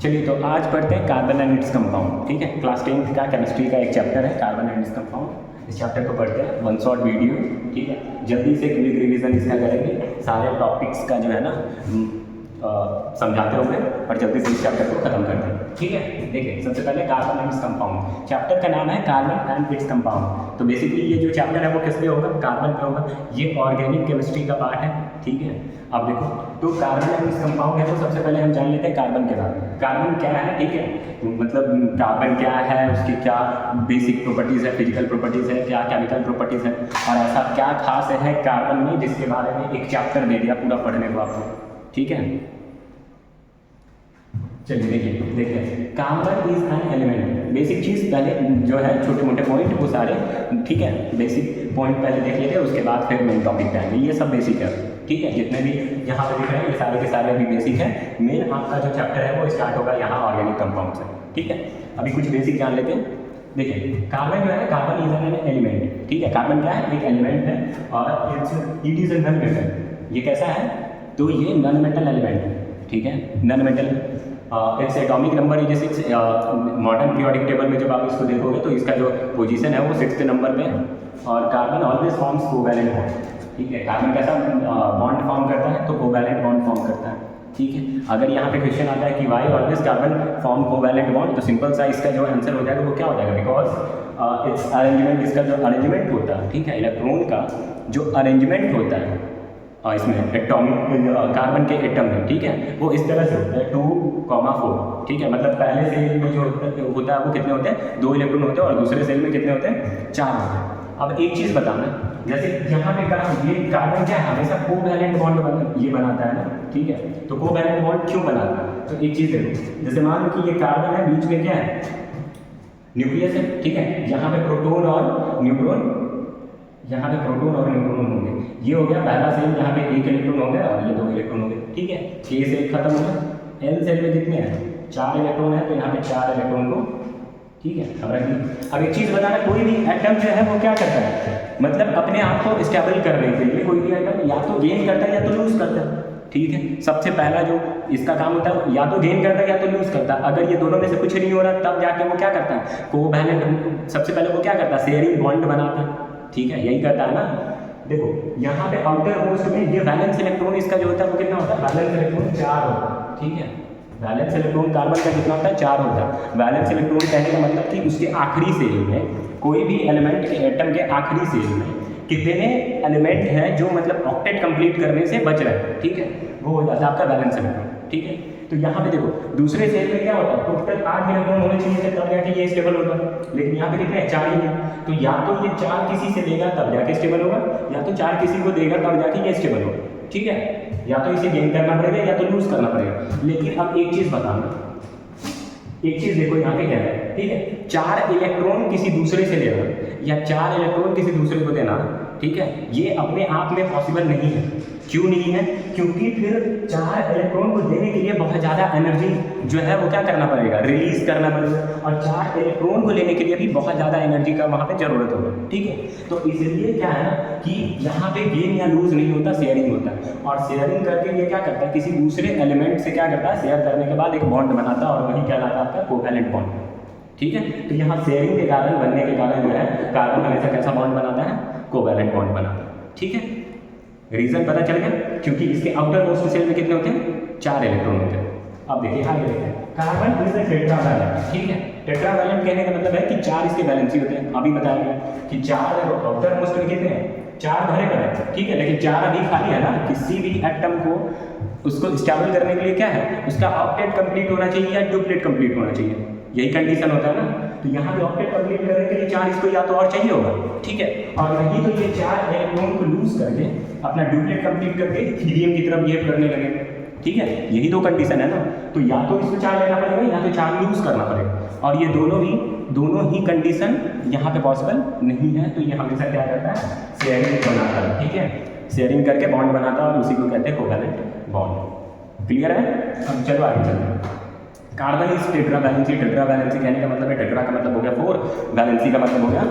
चलिए तो आज पढ़ते हैं कार्बन एंड इट्स कंपाउंड। ठीक है, क्लास 10 का केमिस्ट्री का एक चैप्टर है कार्बन एंड इट्स कंपाउंड। इस चैप्टर को पढ़ते हैं, वन शॉट वीडियो। ठीक है, जल्दी से क्विक रिवीजन इसका करेंगे, सारे टॉपिक्स का जो है ना समझाते होंगे और जल्दी से इस चैप्टर को खत्म करते हैं। ठीक है, देखिए सबसे पहले carbon and its compound. Chapter का नाम है कार्बन एंड इट्स कंपाउंड। तो बेसिकली ये जो चैप्टर है वो किस पे होगा? कार्बन पे होगा। ये ऑर्गेनिक केमिस्ट्री का पार्ट है। ठीक है, अब देखो तो कार्बन एंड इट्स कंपाउंड है तो सबसे पहले हम जान लेते हैं कार्बन के बारे में। कार्बन क्या है? ठीक है, मतलब कार्बन क्या है, उसकी क्या बेसिक प्रॉपर्टीज़ है, फिजिकल प्रॉपर्टीज़ है, क्या केमिकल प्रॉपर्टीज़ है और ऐसा क्या खास है कार्बन में जिसके बारे में एक चैप्टर दे दिया पूरा पढ़ने को आपको। ठीक है, चलिए देखिए carbon is an element. Basic चीज़ पहले जो है, छोटे मोटे पॉइंट वो सारे, ठीक है, बेसिक पॉइंट पहले देख लेते हैं, उसके बाद फिर मेन टॉपिक पे आएंगे। ये सब बेसिक है। ठीक है, जितने भी यहाँ पे दिख रहे हैं ये सारे के सारे अभी बेसिक है। मेन आपका जो चैप्टर है वो स्टार्ट होगा यहाँ ऑर्गेनिक कंपाउंड से। ठीक है, अभी कुछ बेसिक जान लेते हैं। देखिए कार्बन जो है, कार्बन इज एन एलिमेंट। ठीक है, कार्बन क्या है? एक एलिमेंट है और it is a non metal. ये कैसा है? तो ये नॉन मेटल एलिमेंट है। ठीक है, non metal. Its atomic number is 6। Modern periodic table में जब आप इसको देखोगे तो इसका जो पोजीशन है वो 6th नंबर पे है। और carbon always forms covalent bond. ठीक है, कार्बन कैसा बॉन्ड फॉर्म करता है? तो कोवैलेंट बॉन्ड फॉर्म करता है। ठीक है, अगर यहाँ पे क्वेश्चन आता है कि why always carbon form covalent bond, तो सिंपल सा इसका जो आंसर हो जाएगा वो क्या हो जाएगा? बिकॉज इट्स अरेंजमेंट, इसका जो अरेंजमेंट होता है, ठीक है, इलेक्ट्रॉन का जो अरेंजमेंट होता है इसमें एटॉमिक कार्बन के एटम में, ठीक है, वो इस तरह से होता है 2,4। ठीक है, मतलब पहले सेल में जो होता है वो कितने होते हैं? 2 इलेक्ट्रॉन होते हैं और दूसरे सेल में कितने होते हैं? 4 होते हैं। अब एक चीज़ बताना, जैसे यहाँ पे कहा ये कार्बन क्या है? हमेशा कोवैलेंट बॉन्ड ये बनाता है ना। ठीक है, तो कोवैलेंट बॉन्ड क्यों बनाता है? तो एक चीज़ देखो, जैसे मान लो कि ये कार्बन है, बीच में क्या है? न्यूक्लियस है। ठीक है, यहाँ पे प्रोटॉन और न्यूट्रॉन, यहाँ पे प्रोटॉन और न्यूट्रॉन होंगे। ये हो गया पहला सेल, यहाँ पे 1 इलेक्ट्रॉन हो गया और ये 2 इलेक्ट्रॉन हो गए। ठीक है, K सेल खत्म हो गया। L सेल में कितने हैं? 4 इलेक्ट्रॉन है, तो यहाँ पे 4 इलेक्ट्रॉन को, ठीक है, अब रखिए। अब एक चीज़ बताना, कोई भी एटम जो है वो क्या करता है? मतलब अपने आप को स्टेबल करने के लिए कोई भी एटम या तो गेन करता है या तो लूज करता है। ठीक है, सबसे पहला जो इसका काम होता है या तो गेन करता है या तो लूज करता है। अगर ये दोनों में से कुछ नहीं हो रहा तब जाके वो क्या करता है? कोवैलेंट, सबसे पहले वो क्या करता है? शेयरिंग बॉन्ड बनाता है। ठीक है, यही करता है ना। देखो यहाँ पे आउटर मोस्ट में ये वैलेंस इलेक्ट्रॉन इसका जो होता है वो कितना होता है? वैलेंस इलेक्ट्रॉन 4 होता है। ठीक है, वैलेंस इलेक्ट्रॉन कार्बन का कितना होता है? 4 होता है। वैलेंस इलेक्ट्रॉन कहने का मतलब कि उसके आखिरी सेल में, कोई भी एलिमेंट के एटम के आखिरी सेल में कितने एलिमेंट हैं जो मतलब ऑक्टेट कंप्लीट करने से बच रहे हैं। ठीक है, वो हो जाता है आपका वैलेंस इलेक्ट्रॉन। ठीक है, तो यहाँ पे देखो दूसरे सेल में क्या होता है? टोटल 8 इलेक्ट्रॉन होने चाहिए थे तब जाके ये स्टेबल होगा, लेकिन यहाँ पे कितने हैं? 4 ही हैं। तो या तो ये 4 किसी से लेगा तब जाके स्टेबल होगा, या तो 4 किसी को देगा तब जाके ये स्टेबल होगा। ठीक है, या तो इसे गेन करना पड़ेगा या तो लूज करना पड़ेगा। लेकिन अब एक चीज़ बताना, एक चीज़ देखो यहाँ पे क्या है। ठीक है, 4 इलेक्ट्रॉन किसी दूसरे से लेना या 4 इलेक्ट्रॉन किसी दूसरे को देना, ठीक है, ये अपने आप में पॉसिबल नहीं है। क्यों नहीं है? क्योंकि फिर 4 इलेक्ट्रॉन को देने के लिए बहुत ज़्यादा एनर्जी जो है वो क्या करना पड़ेगा? रिलीज करना पड़ेगा, और 4 इलेक्ट्रॉन को लेने के लिए भी बहुत ज़्यादा एनर्जी का वहाँ पे ज़रूरत होगा। ठीक है, तो इसलिए क्या है ना कि यहाँ पे गेन या लूज नहीं होता, शेयरिंग होता है। और शेयरिंग करके ये क्या करता है? किसी दूसरे एलिमेंट से क्या करता है? शेयर करने के बाद एक बॉन्ड बनाता है और वही कहलाता है आपका कोवैलेंट बॉन्ड। ठीक है, तो यहाँ शेयरिंग के कारण, बनने के कारण जो है कार्बन हमेशा कैसा बॉन्ड बनाता है? कोवैलेंट बॉन्ड बनाता है। ठीक है, रीजन पता चल गया, क्योंकि इसके आउटर मोस्ट सेल में कितने होते हैं? 4 इलेक्ट्रॉन होते हैं। अब देखिए आगे देखते हैं, कार्बन इज ए टेट्रावैलेंट। ठीक है, टेट्रावैलेंट कहने का मतलब है कि 4 इसके वैलेंसी होते हैं। अभी बताया गया कि 4 आउटर मोस्ट में कितने हैं? 4 भरे पड़े हैं। ठीक है, लेकिन 4 अभी खाली है ना। किसी भी एटम को उसको स्टेबल करने के लिए क्या है? उसका ऑक्टेट कंप्लीट होना चाहिए या डुप्लेट कंप्लीट होना चाहिए, यही कंडीशन होता है ना। तो यहाँ पे ऑक्टेट कंप्लीट करने के लिए 4 इसको या तो और चाहिए होगा। ठीक है, और नहीं तो ये 4 इलेक्ट्रॉन को लूज करके अपना डुप्लेट कंप्लीट करके हीलियम की तरफ बिहेव करने लगे। ठीक है, यही दो कंडीशन है ना। तो या तो इसको 4 लेना पड़ेगा या तो 4 लूज करना पड़ेगा, और ये दोनों ही कंडीशन यहाँ पे पॉसिबल नहीं है। तो ये हमेशा क्या करता है? शेयरिंग बनाता है। ठीक है, शेयरिंग करके बॉन्ड बनाता है और उसी को कहते हैं कोवैलेंट बॉन्ड। क्लियर है? अब चलो आगे चलते हैं। Carbon is tetravalency. टेट्रावैलेंसी कहने का मतलब है, टेट्रा का मतलब हो गया 4, वैलेंसी का मतलब हो गया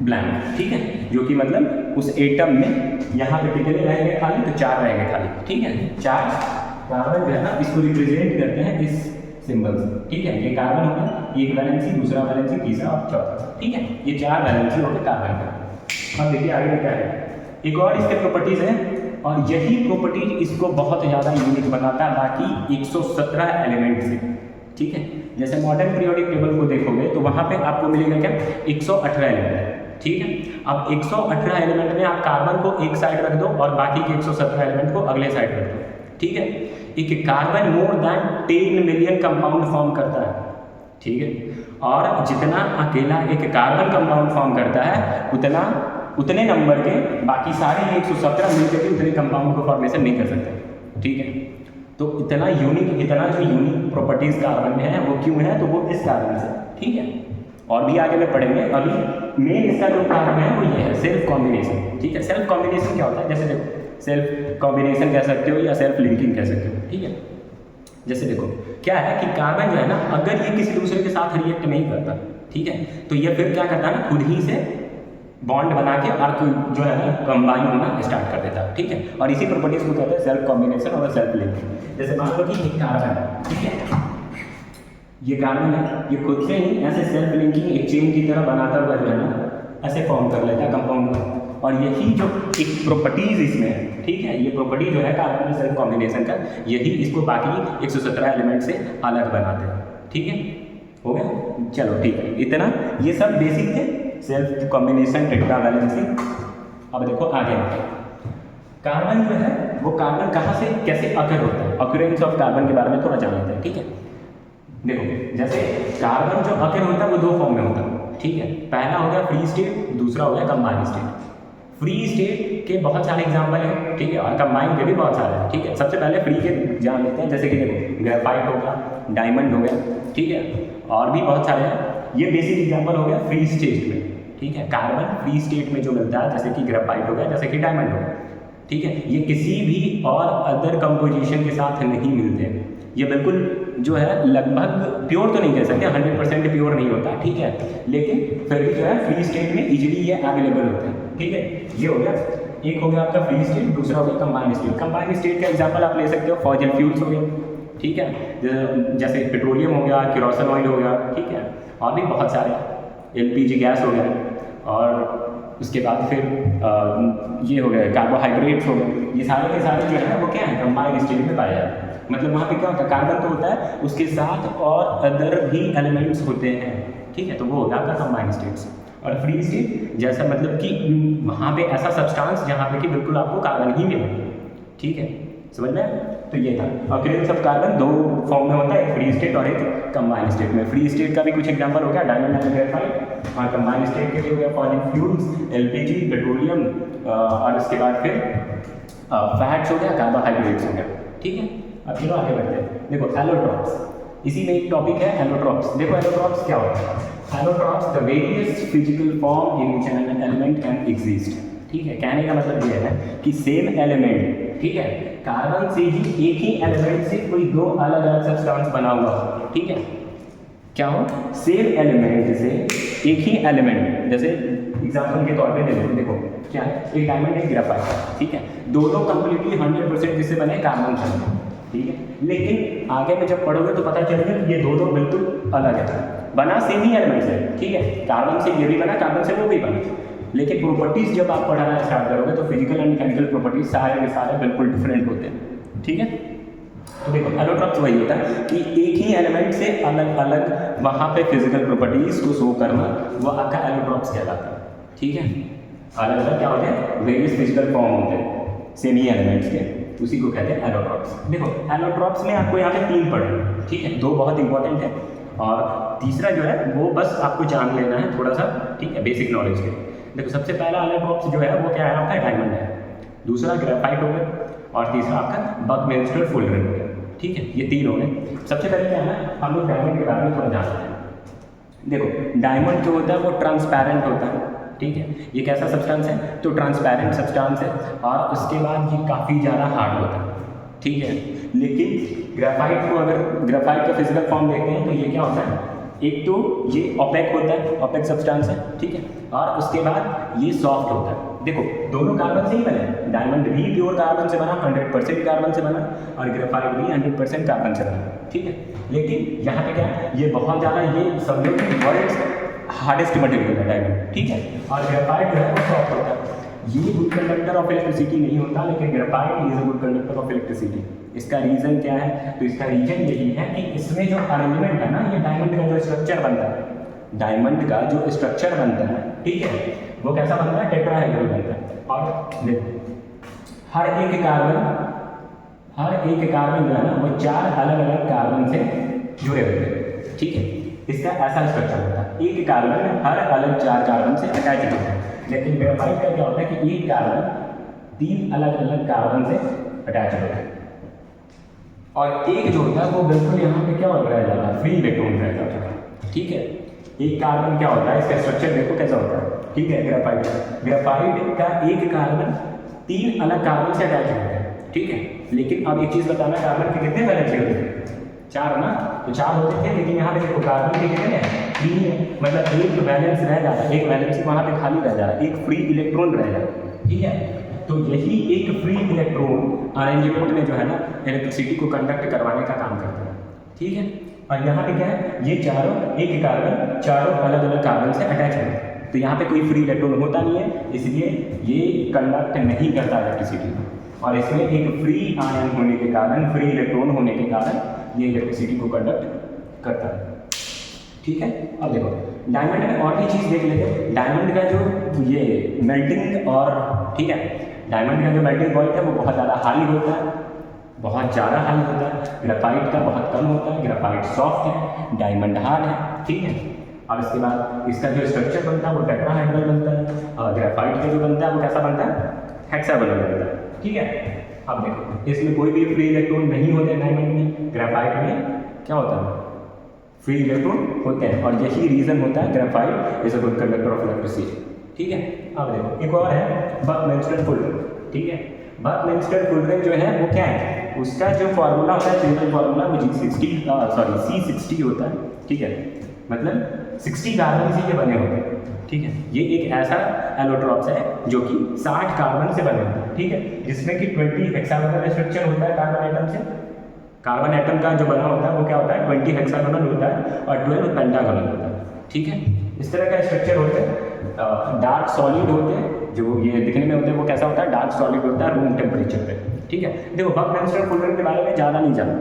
ब्लैंक। ठीक है, जो कि मतलब उस एटम में यहाँ पे कितने रहेंगे खाली? तो 4 रहेंगे खाली। ठीक है, 4 कार्बन जो है ना इसको रिप्रेजेंट करते हैं इस सिंबल्स, ठीक है। ये कार्बन हो गया, एक वैलेंसी, दूसरा वैलेंसी, तीसरा और चौथा, ठीक है। ये 4 वैलेंसी हो गए कार्बन का। अब देखिए आगे में क्या है, एक और इसके प्रॉपर्टीज़ हैं और यही प्रॉपर्टीज इसको बहुत ज़्यादा यूनिक बनाता है बाकी 117 एलिमेंट से, ठीक है। जैसे मॉडर्न पीरियोडिक टेबल को देखोगे तो वहाँ पे आपको मिलेगा क्या, 118 एलिमेंट, ठीक है। अब 118 एलिमेंट में आप कार्बन को एक साइड रख दो और बाकी के 117 एलिमेंट को अगले साइड रख दो, ठीक है। एक carbon more than 10 million compound form करता है, ठीक है। और जितना अकेला एक कार्बन कंपाउंड फॉर्म करता है उतने नंबर के बाकी सारे 117 मिलकर भी उतने कंपाउंड को फॉर्मेशन नहीं कर सकते, ठीक है। तो इतना जो यूनिक प्रॉपर्टीज कार्बन में है वो क्यों है, तो वो इस कारण से, ठीक है। और भी आगे में पढ़ेंगे, अभी मेन इसका जो कारण है वो ये है सेल्फ कॉम्बिनेशन, ठीक है। सेल्फ कॉम्बिनेशन क्या होता है, जैसे देखो सेल्फ कॉम्बिनेशन कह सकते हो या सेल्फ लिंकिंग कह सकते हो, ठीक है। जैसे देखो क्या है कि कार्बन जो है ना, अगर ये किसी दूसरे के साथ रिएक्ट नहीं करता, ठीक है, तो ये फिर क्या करता है ना, खुद ही से बॉन्ड बना के और जो है ना कंबाइन होना स्टार्ट कर देता है, ठीक है। और इसी प्रॉपर्टीज को कहते हैं सेल्फ कॉम्बिनेशन और सेल्फ लिंकिंग। जैसे मान लो कि एक कार्बन है, ठीक है, ये कार्बन है, ये खुद से ही ऐसे सेल्फ लिंकिंग एक चेन की तरह बनाता हुआ जो है ना ऐसे फॉर्म कर लेता है कंपाउंड को। और यही जो एक प्रॉपर्टीज इसमें है, ठीक है, ये प्रॉपर्टी जो है कार्बन सेल्फ कॉम्बिनेशन का, यही इसको बाकी 117 एलिमेंट से अलग बनाते हैं, ठीक है। हो गया, चलो ठीक है, इतना ये सब बेसिक थे सेल्फ कॉम्बिनेशन, टेट्रा वैलेंसी। अब देखो आगे कार्बन जो है वो कार्बन कहाँ से कैसे अकर होता है, अक्यूरेंस ऑफ कार्बन के बारे में थोड़ा जान लेते हैं, ठीक है। देखो जैसे कार्बन जो अकर होता है वो 2 फॉर्म में होता है, ठीक है। पहला हो गया फ्री स्टेट, दूसरा हो गया कंबाइंड स्टेट। फ्री स्टेट के बहुत सारे एग्जाम्पल हैं, ठीक है, और कंबाइंड के भी बहुत सारे हैं, ठीक है। सबसे पहले फ्री के जान लेते हैं, जैसे कि देखो ग्रेफाइट हो गया, डायमंड हो गया, ठीक है, और भी बहुत सारे हैं। ये बेसिक एग्जाम्पल हो गया फ्री स्टेट में, ठीक है। कार्बन फ्री स्टेट में जो मिलता है, जैसे कि ग्रेफाइट हो गया, जैसे कि डायमंड हो गया, ठीक है। ये किसी भी और अदर कंपोजिशन के साथ नहीं मिलते, ये बिल्कुल जो है लगभग प्योर तो नहीं कह सकते, 100% प्योर नहीं होता, ठीक है, लेकिन फिर भी जो है फ्री स्टेट में इजीली ये अवेलेबल होते हैं, ठीक है। ये हो गया, एक हो गया आपका फ्री स्टेट, दूसरा हो गया कंबाइंड स्टेट। कंबाइंड स्टेट का एग्जांपल आप ले सकते हो फॉसिल फ्यूल्स हो गया, ठीक है, जैसे पेट्रोलियम हो गया, केरोसिन ऑयल हो गया, ठीक है, और भी बहुत सारे, LPG गैस हो गया, और उसके बाद फिर ये हो गया कार्बोहाइड्रेट्स हो गए। ये सारे के सारे जो है वो क्या है, कंबाइंड स्टेट में पाए जाते हैं। मतलब वहाँ पे क्या होता है, कार्बन तो होता है, उसके साथ और अदर भी एलिमेंट्स होते हैं, ठीक है, तो वो होगा आपका कंबाइंड स्टेट्स। और फ्री स्टेट जैसा मतलब कि वहाँ पे ऐसा सब्सटेंस जहाँ पे कि बिल्कुल आपको कार्बन ही मिलेगा, ठीक है, समझ में। तो ये था अक्यूरेंस ऑफ कार्बन 2 फॉर्म में होता है, एक फ्री स्टेट और एक कंबाइंड स्टेट में। फ्री स्टेट का भी कुछ एग्जांपल हो गया डायमंड एंड ग्रेफाइट, और कंबाइंड स्टेट के लिए हो गया फॉसिल फ्यूल्स, LPG, पेट्रोलियम, और इसके बाद फिर फैट्स हो गया, कार्बोहाइड्रेट्स हो गया, ठीक है। अब चलो आगे बढ़ते हैं। देखो एलोट्रॉप्स, इसी में एक टॉपिक है एलोट्रॉप्स। देखो एलोट्रॉप्स क्या होता है, allotropes the various physical form in which an element can exist, ठीक है। कहने का मतलब ये है कि सेम एलिमेंट, ठीक है, कार्बन से ही एक ही एलिमेंट से कोई 2 अलग अलग सब्सटेंस बना हुआ हो, ठीक है, क्या हो, सेम एलिमेंट से एक ही एलिमेंट, जैसे एग्जाम्पल के तौर पे देखो क्या है, एक डायमंड एक ग्रेफाइट, ठीक है, दोनों कंप्लीटली 100% जिससे बने कार्बन से, ठीक है। लेकिन आगे में जब पढ़ोगे तो पता चलेगा कि ये दोनों बिल्कुल अलग है, बना सेम ही एलिमेंट से, ठीक है, कार्बन से ये भी बना, कार्बन से वो भी बना, लेकिन प्रॉपर्टीज जब आप पढ़ाना स्टार्ट करोगे तो फिजिकल एंड केमिकल प्रॉपर्टीज सारे के सारे बिल्कुल डिफरेंट होते हैं, ठीक है। तो देखो एलोट्रॉप्स वही होता है कि एक ही एलिमेंट से अलग अलग वहाँ पे फिजिकल प्रॉपर्टीज को शो करना, वो आपका एलोट्रॉप्स कहलाता है, ठीक है। अलग अलग क्या होते हैं, वेरियस फिजिकल फॉर्म होते हैं सेम ही एलिमेंट्स के, उसी को कहते हैं एलोट्रॉप्स। देखो एलोट्रॉप्स में आपको यहाँ पे 3 पढ़े, ठीक है, 2 बहुत इंपॉर्टेंट है और तीसरा जो है वो बस आपको जान लेना है थोड़ा सा, ठीक है, बेसिक नॉलेज के। देखो सबसे पहला एलोट्रॉप्स जो है वो क्या है आपका, डायमंड है, दूसरा ग्रेफाइट हो गया, और तीसरा आपका बकमेल्स्टर फुलरन हो गया, ठीक है, ये 3 हो गए। सबसे पहले क्या है, हम लोग डायमंड के बारे में थोड़ा जानते हैं। देखो डायमंड जो होता है वो ट्रांसपेरेंट होता है, ठीक है, ये कैसा सब्सटेंस है, तो ट्रांसपेरेंट सब्सटेंस है, और उसके बाद ये काफ़ी ज़्यादा हार्ड होता है, ठीक है। लेकिन ग्रेफाइट को अगर ग्रेफाइट का फिजिकल फॉर्म देखते हैं तो ये क्या होता है, एक तो ये ओपेक होता है, ओपेक सब्सटेंस है, ठीक है, और उसके बाद ये सॉफ्ट होता है, देखो दोनों कार्बन से ही बने, डायमंड भी प्योर कार्बन से बना, 100% कार्बन से बना, और ग्रेफाइट भी 100% कार्बन से बना, ठीक है। लेकिन यहाँ पे क्या है, ये बहुत ज़्यादा, ये समझो कि वर्ल्ड हार्डेस्ट मटेरियल है डायमंड, ठीक है। और ग्रेफाइट जो है वो सॉफ्ट होता है। ये गुड कंडक्टर ऑफ इलेक्ट्रिसिटी नहीं होता, लेकिन graphite is a good conductor of electricity. इसका रीज़न क्या है, तो इसका रीज़न यही है कि इसमें जो अरेंजमेंट है ना, ये डायमंड का जो स्ट्रक्चर बनता है, डायमंड का जो स्ट्रक्चर बनता है, ठीक है, वो कैसा बनता है, टेट्राहेड्रल बनता है। और देखो हर एक कार्बन जो है ना, वो 4 अलग अलग कार्बन से जुड़े होते हैं, ठीक है। इसका ऐसा स्ट्रक्चर होता है, एक कार्बन हर अलग 4 कार्बन से अटैच होता है। लेकिन ग्रेफाइट का क्या होता है कि एक कार्बन 3 अलग अलग कार्बन से अटैच होता है, और एक जो होता है वो बिल्कुल यहाँ पे क्या रह जाता है, फ्री इलेक्ट्रॉन रह जाता है, ठीक है। एक कार्बन क्या होता है, इसका स्ट्रक्चर देखो कैसा होता है, ठीक है। ग्रेफाइट का एक कार्बन 3 अलग कार्बन से अटैच होता है, ठीक है। लेकिन अब एक चीज़ बताना, कार्बन के कितने वैलेंस होते हैं, 4 ना, तो 4 होते थे, लेकिन यहाँ पे देखो कार्बन के कितने हैं, 3 है, मतलब एक वैलेंस रह जाता है, एक वैलेंस वहाँ पे खाली रह जा रहा है, एक फ्री इलेक्ट्रॉन रह जाता है, ठीक है। तो यही एक फ्री इलेक्ट्रॉन अरेंजमेंट में जो है ना, इलेक्ट्रिसिटी को कंडक्ट करवाने का काम करता है, ठीक है। और यहाँ पे क्या है, ये चारों एक कार्बन 4 अलग अलग कार्बन से अटैच है, तो यहाँ पे कोई फ्री इलेक्ट्रॉन होता नहीं है, इसलिए ये कंडक्ट नहीं करता इलेक्ट्रिसिटी। और इसमें एक फ्री आयन होने के कारण, फ्री इलेक्ट्रॉन होने के कारण ये इलेक्ट्रिसिटी को कंडक्ट करता है, ठीक है। अब देखो डायमंड में और भी चीज़ देख लेते हैं। डायमंड का जो ये मेल्टिंग और, ठीक है, डायमंड का जो मेल्टिंग पॉइंट है वो बहुत ज़्यादा हाई होता है, बहुत ज़्यादा हाई होता है। ग्रेफाइट का बहुत कम होता है, ग्रेफाइट सॉफ्ट है, डायमंड हार्ड है, ठीक है। और इसके बाद इसका जो स्ट्रक्चर बनता है वो टेट्राहेड्रल बनता है, और ग्रेफाइट का जो बनता है वो कैसा बनता है, हेक्सागोनल बनता है, ठीक है। अब देखो इसमें कोई भी फ्री इलेक्ट्रॉन नहीं होते डायमंड में, ग्रेफाइट में क्या होता है, फ्री इलेक्ट्रॉन होते हैं, और यही रीज़न होता है graphite is a good conductor of electricity, ठीक है। अब देखो एक और है बक-मिंस्टर फुलरेन, ठीक है। बक-मिंस्टर फुलरेन जो है वो क्या है, उसका जो फार्मूला होता है, सिंपल फार्मूला वो C60 होता है, ठीक है। मतलब 60 कार्बन से ये बने होते हैं, ठीक है। ये एक ऐसा एलोट्रॉप्स है जो कि 60 कार्बन से बने होते हैं, ठीक है, जिसमें कि 20 हेक्सागोनल स्ट्रक्चर होता है कार्बन एटम से। कार्बन एटम का जो बना होता है वो क्या होता है, 20 हेक्सागोनल होता है और 12 पेंटागोनल होता है, ठीक है। इस तरह का स्ट्रक्चर होते हैं। डार्क सॉलिड होते हैं, जो ये दिखने में होते हैं वो कैसा होता है, डार्क सॉलिड होता है रूम टेम्परेचर पे, ठीक है। देखो बक-मिंस्टर फुलरेन के बारे में ज़्यादा नहीं जानना,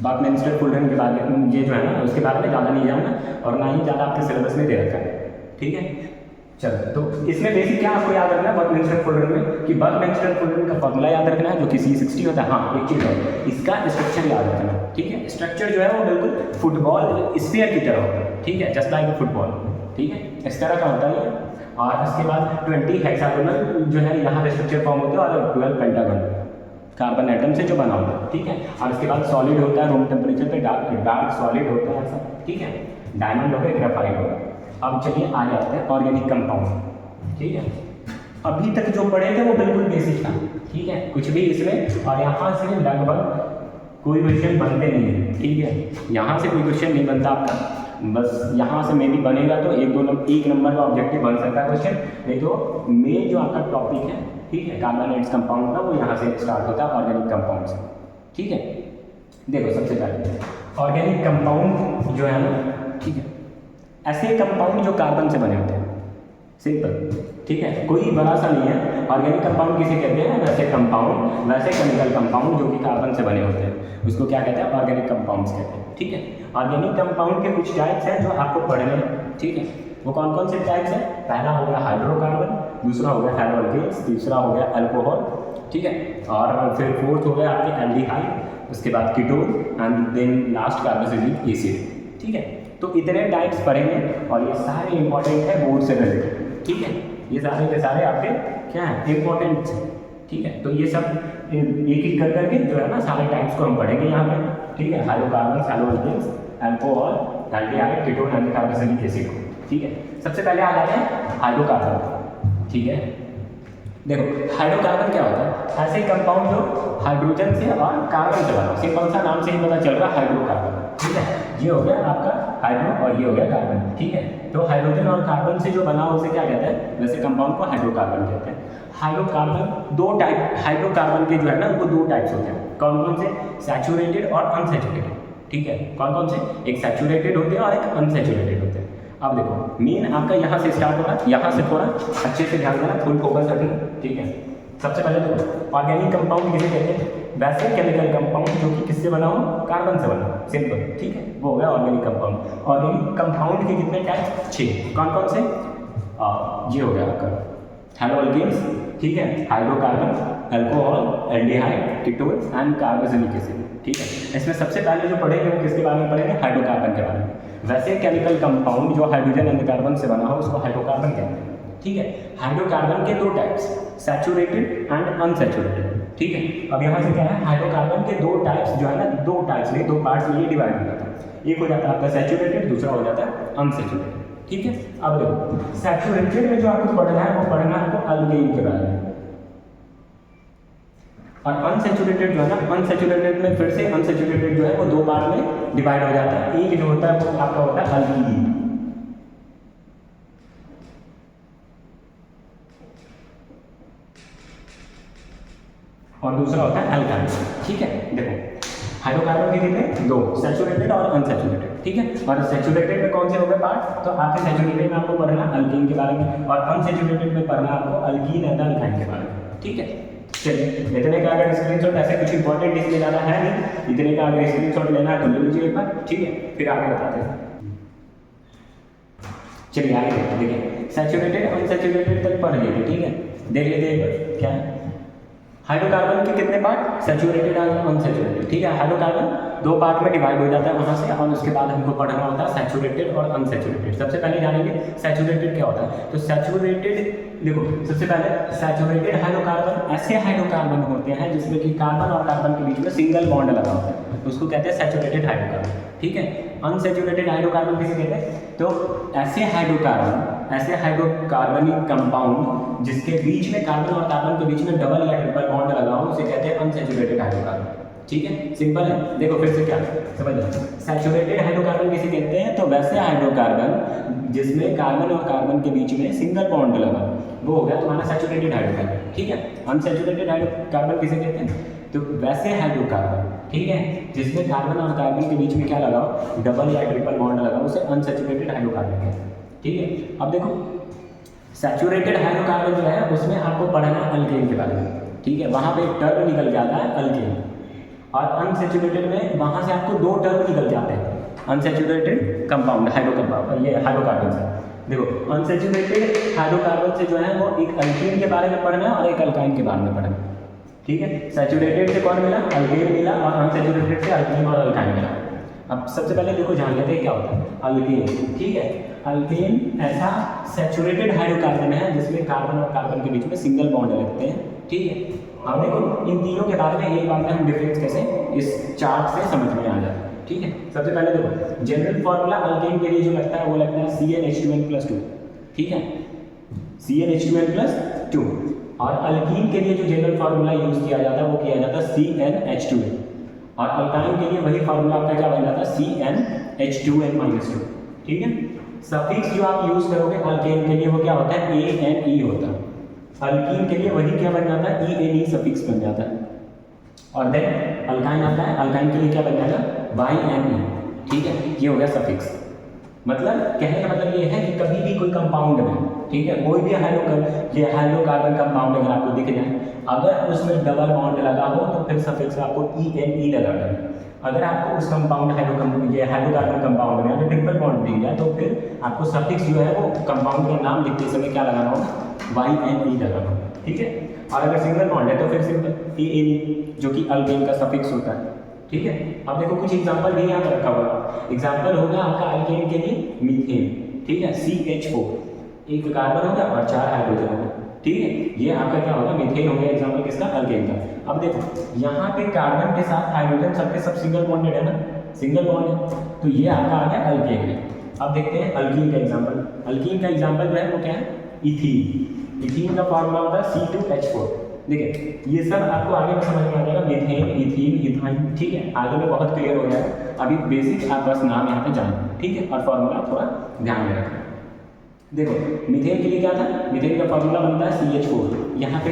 बक-मिंस्टर फुलरेन के बारे में ये जो है ना, उसके बारे में ज़्यादा नहीं जानना, और ना ही ज़्यादा आपके सिलेबस में दे रखा है, ठीक है। चलो तो इसमें बेसिक क्या आपको याद रखना है बक-मिंस्टर फुलरेन में, कि बक-मिंस्टर फुलरेन का फॉर्मूला याद रखना है जो कि C60 होता है। हाँ एक चीज़ है, इसका स्ट्रक्चर याद रखना है, ठीक है। स्ट्रक्चर जो है वो बिल्कुल फुटबॉल स्फीयर की तरह होता है, ठीक है, जस्ट लाइक फुटबॉल, ठीक है, इस तरह का होता है। और इसके बाद 20 हेक्सागोनल जो है यहाँ पे स्ट्रक्चर फॉर्म होते हैं, और 12 पेंटागोनल कार्बन एटम से जो बना होता है, ठीक है। और इसके बाद सॉलिड होता है रूम टेम्परेचर पे, डार्क सॉलिड होता है ऐसा, ठीक है। डायमंड हो गया, ग्रेफाइट हो गया। अब चलिए आ जाते हैं ऑर्गेनिक कंपाउंड, ठीक है। अभी तक जो पढ़े थे वो बिल्कुल बेसिक था, ठीक है, कुछ भी इसमें, और यहाँ से लगभग कोई क्वेश्चन बनते नहीं है, ठीक है। यहाँ से कोई क्वेश्चन नहीं बनता आपका, बस यहाँ से मे भी बनेगा तो एक नंबर का ऑब्जेक्टिव बन सकता है क्वेश्चन, नहीं तो मेन जो आपका टॉपिक है, ठीक है, कार्बोनेट्स कंपाउंड का, वो यहाँ से स्टार्ट होता है ऑर्गेनिक कंपाउंड से, ठीक है। देखो सबसे पहले ऑर्गेनिक कंपाउंड जो है ना, ठीक है, ऐसे कंपाउंड जो कार्बन से बने होते हैं, सिंपल, ठीक है, कोई बड़ा सा नहीं है। ऑर्गेनिक कंपाउंड किसे कहते हैं, वैसे कंपाउंड, वैसे केमिकल कंपाउंड जो कि कार्बन से बने होते हैं, उसको क्या कहते हैं, ऑर्गेनिक कंपाउंड्स कहते हैं, ठीक है। ऑर्गेनिक कंपाउंड के कुछ टाइप्स हैं जो आपको पढ़ने हैं, ठीक है। वो कौन कौन से टाइप्स हैं, पहला हो गया हाइड्रोकार्बन, दूसरा हो गया हाइड्रोअल्केन्स, तीसरा हो गया अल्कोहल, ठीक है, और फिर फोर्थ हो गया आपके एल्डिहाइड, उसके बाद ketone, and then last carboxylic acid, ठीक है। तो इतने टाइप्स पढ़ेंगे, और ये सारे इंपॉर्टेंट है बोर्ड से रिलेटेड, ठीक है। ये सारे के सारे आपके क्या है, इंपॉर्टेंट, ठीक है। तो ये सब एक एक कर करके जो है ना सारे टाइप्स को हम पढ़ेंगे यहाँ पे, ठीक है। Hydrocarbon, hydroalkanes, alcohol, aldehyde, ketone and carboxylic acid को, ठीक है। सबसे पहले आ जाते हैं हाइड्रोकार्बन, ठीक है। देखो हाइड्रोकार्बन क्या होता है, ऐसे कंपाउंड जो हाइड्रोजन से और कार्बन से बना, सिंपल सा नाम से ही पता चल रहा है हाइड्रोकार्बन, ठीक है। ये हो गया आपका हाइड्रो और ये हो गया कार्बन, ठीक है। तो हाइड्रोजन और कार्बन से जो बना उसे क्या कहते हैं, वैसे कंपाउंड को हाइड्रोकार्बन कहते हैं। हाइड्रोकार्बन दो टाइप, हाइड्रोकार्बन के जो है ना वो दो टाइप्स होते हैं, कौन कौन से, सैचुरेटेड और अनसैचुरेटेड, ठीक है। कौन कौन से, एक सैचुरेटेड होते हैं और एक अनसैचुरेटेड होते हैं। अब देखो मेन आपका यहाँ से स्टार्ट होगा, यहाँ से थोड़ा अच्छे से ध्यान देना, फुल फोकस रखना, ठीक है। सबसे पहले देखो ऑर्गेनिक कंपाउंड किसे कहते हैं, वैसे केमिकल कंपाउंड जो कि किससे बना हो, कार्बन से बना हो, सिंपल, ठीक है, वो हो गया ऑर्गेनिक कंपाउंड। ऑर्गेनिक कंपाउंड के कितने टाइप, 6, कौन कौन से, ये हो गया आपका हैलोअल्केन्स, ठीक है, hydrocarbon, alcohol, aldehyde, ketones and carboxylic acid, ठीक है। इसमें सबसे पहले जो पढ़ेंगे वो किसके बारे में पढ़ेंगे, हाइड्रोकार्बन के बारे में। वैसे केमिकल कंपाउंड जो हाइड्रोजन एंड कार्बन से बना हो उसको हाइड्रोकार्बन कहते हैं, ठीक है। हाइड्रोकार्बन के दो टाइप्स, सैचुरेटेड एंड अनसैचुरेटेड, ठीक है। अब यहाँ से क्या है, हाइड्रोकार्बन के दो टाइप्स जो है ना, दो टाइप्स में, दो पार्ट्स में ये डिवाइड हो जाता है। एक हो जाता है आपका सैचुरेटेड, दूसरा हो जाता है अनसैचुरेटेड, ठीक है। अब देखो सैचुरेटेड में जो आपको पढ़ना है वो पढ़ना है आपको अल्केन के बारे में, और अनसैचुरेटेड जो है ना, अनसैचुरेटेड में फिर से अनसैचुरेटेड जो है वो दो पार्ट में डिवाइड हो जाता है। एक जो होता है वो आपका होता है अल्कीन, और दूसरा होता है अल्काइन, ठीक है। देखो हाइड्रोकार्बन के कितने, दो, सैचुरेटेड और अनसैचुरेटेड, ठीक है। और सैचुरेटेड में कौन से हो गए पार्ट, तो आपके सैचुरेटेड में आपको पढ़ना अल्कीन के बारे में, और अनसैचुरेटेड में पढ़ना आपको अल्कीन एंड अल्काइन के बारे में, ठीक है। चलिए इतने का अगर स्क्रीनशॉट, ऐसे कुछ इंपॉर्टेंट इसमें ज़्यादा है नहीं, इतने का अगर स्क्रीनशॉट लेना है तो ले लीजिए एक बार, ठीक है, फिर आगे बताते हैं। चलिए आगे देखिए, सैचुरेटेड अनसैचुरेटेड तक पढ़ लीजिए, ठीक है। देख लेते हैं एक बार क्या है, हाइड्रोकार्बन के कितने पार्ट, सैचुरेटेड और अनसैचुरेटेड, ठीक है। हाइड्रोकार्बन दो पार्ट में डिवाइड हो जाता है वहाँ से, और उसके बाद हमको पढ़ना होता है सैचुरेटेड और अनसैचुरेटेड। सबसे पहले जानेंगे सैचुरेटेड क्या होता है। तो सैचुरेटेड देखो, सबसे पहले सैचुरेटेड हाइड्रोकार्बन ऐसे हाइड्रोकार्बन होते हैं जिसमें कि कार्बन और कार्बन के बीच में सिंगल बॉन्ड लगा होता है, उसको कहते हैं सैचुरेटेड हाइड्रोकार्बन, ठीक है। अनसैचुरेटेड हाइड्रोकार्बन किसे कहते हैं, तो ऐसे हाइड्रोकार्बन, ऐसे हाइड्रोकार्बनिक कंपाउंड जिसके बीच में कार्बन और कार्बन के बीच में डबल या ट्रिपल बॉन्ड लगा हो उसे कहते हैं अनसैचुरेटेड हाइड्रोकार्बन, ठीक है। सिंपल है, देखो फिर से क्या समझ लो, सैचुरेटेड हाइड्रोकार्बन किसे कहते हैं, तो वैसे हाइड्रोकार्बन जिसमें कार्बन और कार्बन के बीच में सिंगल बॉन्ड लगा, वो हो गया तुम्हारा सैचुरेटेड हाइड्रोकार्बन, ठीक है। अनसैचुरेटेड हाइड्रोकार्बन किसे कहते हैं, तो वैसे हाइड्रोकार्बन, ठीक है, जिसमें कार्बन और कार्बन के बीच में क्या लगा हो, डबल या ट्रिपल बॉन्ड लगा, उसे अनसैचुरेटेड हाइड्रोकार्बन कहते हैं, ठीक है। अब देखो सैचुरेटेड हाइड्रोकार्बन जो है उसमें आपको पढ़ना है अल्केन के बारे में, ठीक है। वहाँ पे एक टर्म निकल जाता है अल्केन, और अनसैचुरेटेड में वहाँ से आपको दो टर्म निकल जाते हैं, अनसैचुरेटेड कंपाउंड हाइड्रोकंपाउंड, ये हाइड्रोकार्बन से। देखो अनसैचुरेटेड हाइड्रोकार्बन से जो है वो एक अल्केन के बारे में पढ़ना है और एक अल्काइन के बारे में पढ़ना है, ठीक है। सैचुरेटेड से कौन मिला, अल्केन मिला, और अनसैचुरेटेड से अल्केन और अल्काइन मिला। अब सबसे पहले देखो जान लेते हैं क्या होता है अल्केन, ठीक है। अल्केन ऐसा सैचुरेटेड हाइड्रोकार्बन है जिसमें कार्बन और कार्बन के बीच में सिंगल बॉन्ड लगते हैं, ठीक है। अब देखो इन तीनों के बारे में एक बार में हम डिफरेंस कैसे इस चार्ट से समझ में आ जाए, ठीक है। सबसे पहले देखो जनरल फॉर्मूला अल्केन के लिए जो लगता है वो लगता है CnH2n+2, ठीक है, CnH2n+2। और अल्कीन के लिए जो जनरल फार्मूला यूज किया जाता है वो किया जाता है CnH2n, और अल्काइन के लिए वही फार्मूला आपका क्या बन जाता है CnH2n-2, ठीक है। सफिक्स जो आप यूज करोगे अल्केन के लिए वो क्या होता है ANE होता है, अल्कीन के लिए वही क्या बन जाता है ENE सफिक्स बन जाता है, और देन अल्काइन आता है, अल्काइन के लिए क्या बन जाएगा YNE, ठीक है। ये हो गया सफिक्स। मतलब कहने का मतलब ये है कि कभी भी कोई कंपाउंड में, ठीक है, कोई भी हाइड्रोकार्बन कंपाउंड अगर आपको दिख जाए, अगर उसमें डबल बॉन्ड लगा हो तो फिर सफिक्स आपको ENE लगाना है। अगर आपको उस कंपाउंड हाइड्रोकार्बन कंपाउंड में अगर ट्रिपल बॉन्ड दिख जाए तो फिर आपको सफिक्स जो है वो कंपाउंड का नाम लिखते समय क्या लगाना होगा, YNE लगाना होगा, ठीक है। और अगर सिंगल बॉन्ड है तो फिर सिंपल ENE जो कि अल्केन का सफिक्स होता है, ठीक है। अब देखो कुछ एग्जांपल भी यहाँ पर रखा हुआ है। एग्जांपल होगा आपका अल्केन के लिए मीथेन, ठीक है, CH4, एक कार्बन होगा और 4 हाइड्रोजन होगा, ठीक है। ये आपका क्या होगा, मीथेन हो गया एग्जांपल किसका, अल्केन का। अब देखो यहाँ पे कार्बन के साथ हाइड्रोजन सबके सब सिंगल बॉन्डेड है ना, सिंगल बॉन्ड है, तो ये आपका आ गया अल्केन है। अब देखते हैं अल्कीन का एग्जाम्पल। अल्कीन का एग्जाम्पल जो है वो क्या है, इथीन, इथीन का फॉर्मूला होता है C2H4। देखिए ये सब आपको आगे में समझ में आ जाएगा, मीथेन, इथीन, इथाइन, ठीक है, आगे में बहुत क्लियर हो जाएगा। अभी बेसिक आप बस नाम यहाँ पे जानें, ठीक है, और फॉर्मूला थोड़ा ध्यान में रखें। देखो मीथेन के लिए क्या था, मीथेन का फॉर्मूला बनता है CH4। यहाँ पे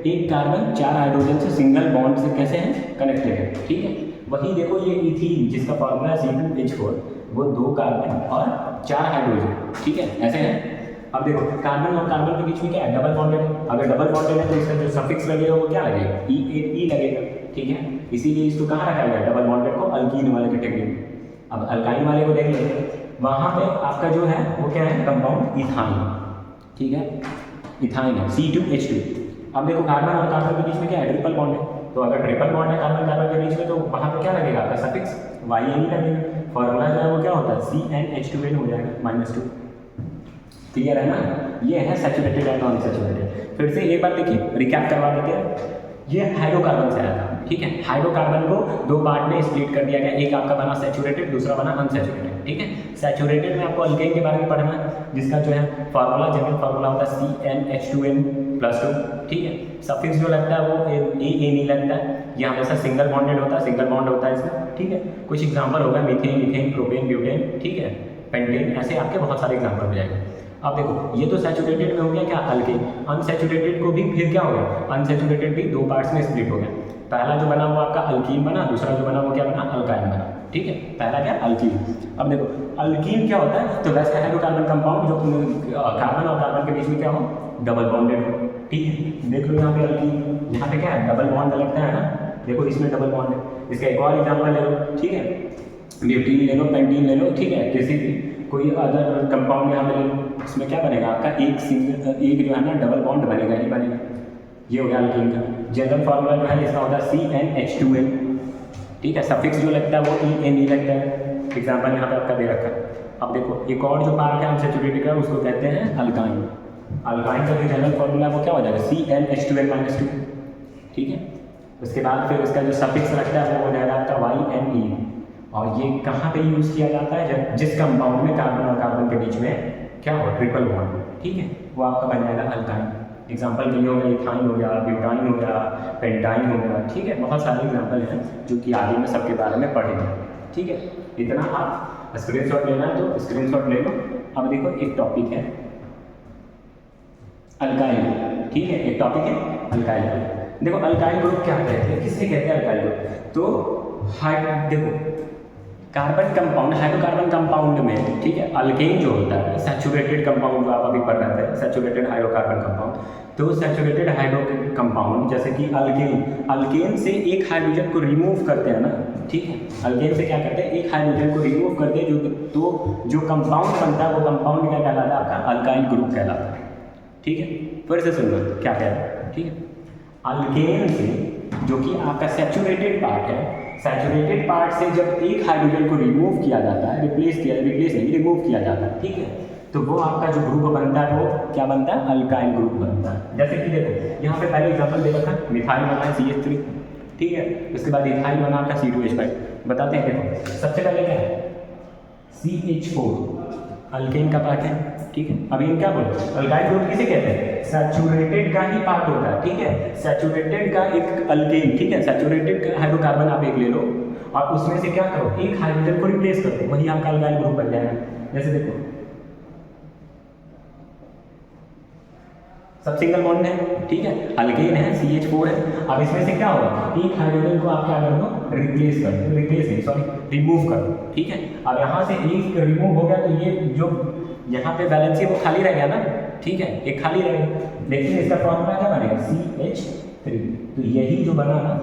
एक कार्बन 4 हाइड्रोजन से सिंगल बॉन्ड से कैसे हैं कनेक्टेड है, ठीक है। वही देखो ये इथीन जिसका फॉर्मूला है C2H4, वो 2 कार्बन और 4 हाइड्रोजन, ठीक है, ऐसे है। अब देखो कार्बन और कार्बन के बीच में क्या है, डबल बॉन्डेड है। अगर डबल बॉन्डेड है तो इसका जो सफिक्स लगेगा वो क्या लगेगा, ई लगेगा, ठीक है। इसीलिए इसको कहाँ रखा गया, डबल बॉन्डेड को अल्कीन वाले कैटेगरी में। अब अल्काइन वाले को देख लेते, वहाँ पे आपका जो है वो क्या है, कंपाउंड इथाइन, ठीक है, इथाइन है C2H2। अब देखो कार्बन और कार्बन के बीच में क्या है, ट्रिपल बॉन्ड है। तो अगर ट्रिपल बॉन्ड है कार्बन कार्बन के बीच में तो वहाँ पे क्या लगेगा आपका सफिक्स YN लगेगा। फॉर्मूला जो है वो क्या होता है, CnH2n हो जाएगा -2। क्लियर है ना, ये है सैचुरेटेड एंड नॉन सैचुरेटेड। फिर से एक बार देखिए रिकैप करवा देते हैं। ये हाइड्रोकार्बन से आया था, ठीक है। हाइड्रोकार्बन को 2 पार्ट में स्प्लिट कर दिया गया, एक आपका बना सैचुरेटेड, दूसरा बना अनसैचुरेटेड, ठीक है। सैचुरेटेड में आपको अल्केन के बारे में पढ़ना है, जिसका जो है फार्मूला जनरल फार्मूला होता है CnH2n+2, ठीक है। सफिक्स जो लगता है वो ए नहीं लगता है, ये हमेशा सिंगल बॉन्डेड होता है, सिंगल बॉन्ड होता है इसमें, ठीक है। कुछ एग्जाम्पल होगा मीथेन, इथेन, प्रोपेन, ब्यूटेन, ठीक है, पेंटेन, ऐसे आपके बहुत सारे एग्जाम्पल हो जाएंगे। अब देखो ये तो सैचुरेटेड में हो गया क्या, अल्केन। अनसैचुरेटेड को भी फिर क्या हो गया, अनसैचुरेटेड भी 2 पार्ट्स में स्प्लिट हो गया। पहला जो बना वो आपका अल्कीन बना, दूसरा जो बना वो क्या बना, अल्काइन बना, ठीक है। पहला क्या, अल्कीन। अब देखो अल्कीन क्या होता है, तो वैसे हाइड्रोकार्बन कंपाउंड जो कार्बन और कार्बन के बीच में क्या हो, डबल बॉन्डेड हो, ठीक है। देख लो यहाँ पे अल्कीन, यहाँ पे क्या है, डबल बॉन्ड लगता है ना, देखो इसमें डबल बॉन्ड है। इसका एक और एग्जाम्पल ले लो, ठीक है, ब्यूटीन ले लो, पेंटीन ले लो, ठीक है, किसी भी कोई अदर कंपाउंड यहाँ पे ले लो, इसमें क्या बनेगा आपका, एक जो है ना डबल बॉन्ड बनेगा ही बनेगा। ये हो गया अल्कीन का। जनरल फार्मूला जो है इसका होता है CnH2n, ठीक है। सफिक्स जो लगता है वो En ही लगता है। एग्जाम्पल यहाँ पे आपका दे रखा है। अब देखो एक और जो पार्ट है अनसैचुरेटेड का, उसको कहते हैं अल्काइन। अल्काइन का जो जनरल फार्मूला वो क्या हो जाएगा, CnH2n-2, ठीक है। उसके बाद फिर इसका जो सफिक्स लगता है वो हो जाएगा आपका YNE। और ये कहाँ पे यूज़ किया जाता है, जब जिस कंपाउंड में कार्बन और कार्बन के बीच में क्या हो, ट्रिपल बॉन्ड, ठीक है, वो आपका बन जाएगा अल्काइन। एग्जाम्पल के लिए हो गया इथाइन हो गया, ब्यूटाइन हो गया, पेंटाइन हो गया, ठीक है। बहुत सारे एग्जाम्पल हैं जो कि आगे में सबके बारे में पढ़ेंगे, ठीक है। इतना आप स्क्रीनशॉट लेना है तो स्क्रीनशॉट ले लो। अब देखो एक टॉपिक है अल्काइल, ठीक है, एक टॉपिक है अल्काइल। देखो अल्काइल ग्रुप क्या कहते हैं, किससे कहते हैं अल्काइल ग्रुप, तो देखो कार्बन कंपाउंड, हाइड्रोकार्बन कंपाउंड में, ठीक है, अल्केन जो होता है, सैचुरेटेड कंपाउंड जो आप अभी पढ़ रहे थे, सैचुरेटेड हाइड्रोकार्बन कंपाउंड, तो सैचुरेटेड हाइड्रो कंपाउंड जैसे कि अल्केन से एक हाइड्रोजन को रिमूव करते हैं ना, ठीक है। अल्केन से क्या करते हैं, एक हाइड्रोजन को रिमूव करते हैं, जो कंपाउंड बनता है वो कंपाउंड क्या कहलाता है, आपका अल्काइल ग्रुप कहलाता है, ठीक है। फिर से सुन लो क्या कह रहा है, ठीक है। अल्केन से जो कि आपका सैचुरेटेड पार्ट है, सैचुरेटेड पार्ट से जब एक हाइड्रोजन को रिमूव किया जाता है, रिप्लेस नहीं, रिमूव किया जाता है, ठीक है, तो वो आपका जो ग्रुप बनता है वो क्या बनता है, अल्काइल ग्रुप बनता है। जैसे कि देखो यहाँ पे पहले एग्जांपल दे रखा है, मिथाइल बना है CH3, ठीक है, उसके बाद इथाइल बना आपका C2H5। बताते हैं, देखो सबसे पहले क्या है, CH4 अल्केन का पार्ट है, ठीक है। अभी हम क्या बोले, अल्काइल ग्रुप किसे कहते हैं, सैचुरेटेड का ही पार्ट होता है, ठीक है। सैचुरेटेड का एक अल्केन, ठीक है, सैचुरेटेड हाइड्रोकार्बन आप एक ले लो और उसमें से क्या करो, एक हाइड्रोजन को रिप्लेस कर दो, वही आपका अल्काइल ग्रुप बन जाएगा। जैसे देखो सब सिंगल बॉन्ड है, ठीक है, अल्केन है, CH4 है। अब इसमें से क्या होगा, एक हाइड्रोजन को आप क्या कर दो, रिप्लेस कर दो, रिमूव कर दो, ठीक है। अब यहाँ से एक रिमूव हो गया तो ये जो यहाँ पे बैलेंस है वो खाली रह गया ना, ठीक है, एक खाली रह गया। लेकिन इसका फॉर्मूला क्या बनेगा, CH3। तो यही जो बना ना,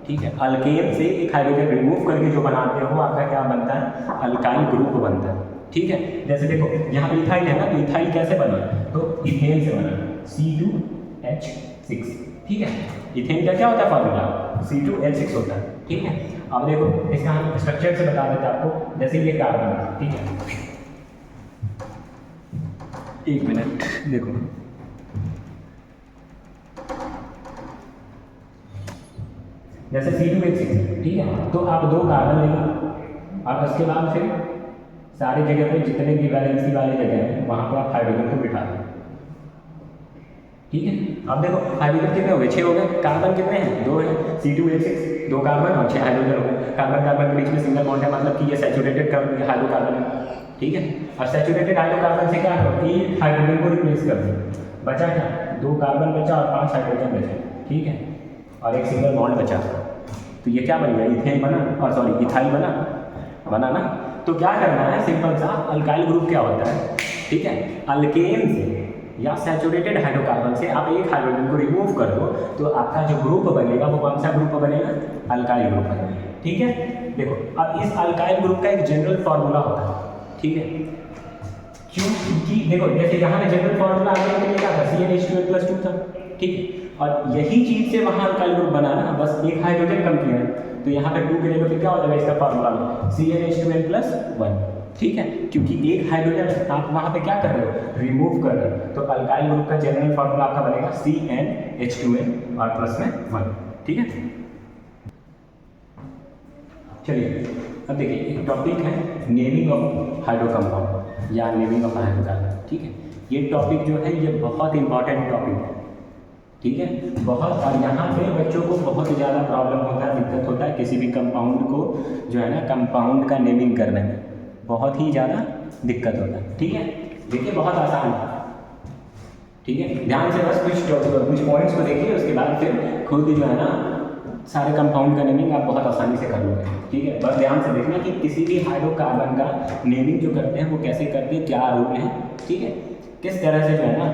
ठीक है, अल्केन से एक हाइड्रोजन रिमूव करके जो बनाते हो आपका क्या बनता है, अल्काइल ग्रुप बनता है, ठीक है। जैसे देखो यहाँ पे इथाइल है ना, तो इथाइल कैसे बना, तो इथेन से बना, C2H6, ठीक है। इथेन का क्या होता है फॉर्मूला, C2H6 होता है, ठीक है। अब देखो इसका हम स्ट्रक्चर से बता देते हैं आपको। जैसे ये कार्बन, ठीक है, एक मिनट देखो, जैसे C2H6, ठीक है, तो आप 2 कार्बन ले लो और उसके बाद फिर सारी जगह पे जितने भी वैलेंसी वाले जगह हैं वहाँ पर आप हाइड्रोजन को बिठा दो, ठीक है। अब देखो हाइड्रोजन कितने हो गए, 6 हो गए। कार्बन कितने हैं, 2 है, C2H6, 2 कार्बन और 6 हाइड्रोजन हो गए। कार्बन कार्बन के बीच में सिंगल बॉन्ड है, मतलब कि ये सैचुरेटेड हाइड्रोकार्बन है। ठीक है। और सैचुरेटेड हाइड्रोकार्बन से क्या करो, 1 हाइड्रोजन को रिप्लेस कर दो, बचा क्या, 2 कार्बन बचा और 5 हाइड्रोजन बचे। ठीक है। और एक सिंगल बॉन्ड बचा, तो ये क्या बन गया, इथेन बना, और सॉरी इथाइल बना ना। तो क्या करना है, सिंपल सा, अल्काइल ग्रुप क्या होता है, ठीक है, अल्केन से या सैचुरेटेड हाइड्रोकार्बन से आप एक हाइड्रोजन को रिमूव कर दो, तो आपका जो ग्रुप बनेगा वो कौन सा ग्रुप बनेगा, अल्काइल ग्रुप बनेगा। ठीक है। देखो अब इस अल्काइल ग्रुप का एक जनरल फार्मूला होता है। ठीक है। क्योंकि देखो जैसे यहाँ पे जनरल फार्मूला आने के लिए क्या था, CnH2n+2 था। ठीक है। और यही चीज से वहाँ अल्काइल ग्रुप बना ना, बस एक हाइड्रोजन कम किया है, तो यहाँ पे 2 के जगह पे क्या हो जाएगा इसका फार्मूला में, CnH2n+1। ठीक है। क्योंकि एक हाइड्रोजन आप वहाँ पे क्या कर रहे हो, रिमूव कर रहे हो, तो अल्काइल ग्रुप का जनरल फार्मूला आपका बनेगा CnH2n और प्लस में 1। ठीक है। चलिए अब देखिए एक टॉपिक है नेमिंग ऑफ हाइड्रो कंपाउंड या नेमिंग ऑफ हाइड्रोकार्बन। ठीक है। ये टॉपिक जो है ये बहुत इंपॉर्टेंट टॉपिक है। ठीक है। बहुत, और यहाँ पे बच्चों को बहुत ज़्यादा प्रॉब्लम होता है, दिक्कत होता है किसी भी कंपाउंड को जो है ना, कंपाउंड का नेमिंग करने में बहुत ही ज़्यादा दिक्कत होता है। ठीक है। देखिए बहुत आसान है। ठीक है। ध्यान से बस कुछ पॉइंट्स को देखिए, उसके बाद फिर खुद जो है ना सारे कंपाउंड का नेमिंग आप बहुत आसानी से कर लोगे। ठीक है। बस ध्यान से देखना कि किसी भी हाइड्रोकार्बन का नेमिंग जो करते हैं वो कैसे करते हैं, क्या रूल है। ठीक है। किस तरह से जो है ना,